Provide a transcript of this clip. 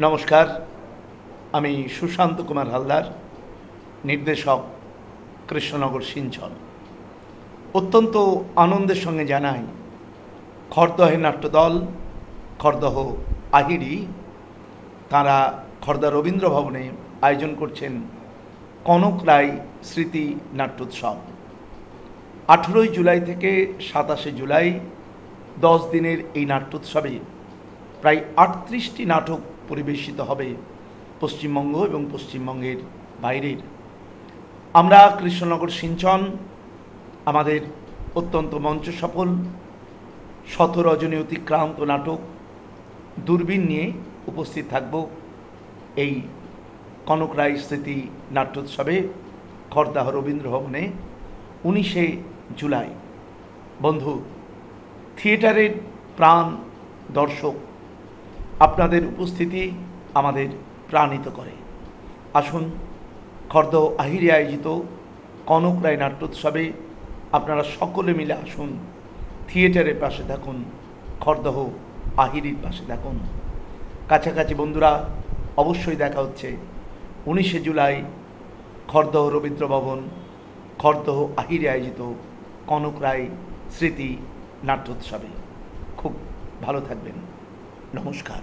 নমস্কার, আমি সুশান্ত কুমার হালদার, নির্দেশক, কৃষ্ণনগর সিঞ্চন। অত্যন্ত আনন্দের সঙ্গে জানাই খড়দহের নাট্যদল খড়দহ আহিরি তাঁরা খড়দা রবীন্দ্র ভবনে আয়োজন করছেন কনক রায় স্মৃতি নাট্যোৎসব। 18 জুলাই থেকে 27 জুলাই 10 দিনের এই নাট্যোৎসবে প্রায় 38টি নাটক পরিবেশিত হবে পশ্চিমবঙ্গ এবং পশ্চিমবঙ্গের বাইরের। আমরা কৃষ্ণনগর সিঞ্চন আমাদের অত্যন্ত মঞ্চ সফল 17 রজনী অতিক্রান্ত নাটক দূরবীন নিয়ে উপস্থিত থাকব এই কনক রায় স্মৃতি নাট্যোৎসবে খড়দাহ রবীন্দ্র ভবনে 19 জুলাই। বন্ধু, থিয়েটারের প্রাণ দর্শক, আপনাদের উপস্থিতি আমাদের প্রাণিত করে। আসুন, খড়দহ আহিরে আয়োজিত কনক রায় নাট্যোৎসবে আপনারা সকলে মিলে আসুন, থিয়েটারের পাশে থাকুন, খড়দহ আহিরির পাশে থাকুন। কাছাকাছি বন্ধুরা, অবশ্যই দেখা হচ্ছে 19 জুলাই খড়দহ রবীন্দ্র ভবন খড়দহ আহিরে আয়োজিত কনক রায় স্মৃতি নাট্যোৎসবে। খুব ভালো থাকবেন। নমস্কার।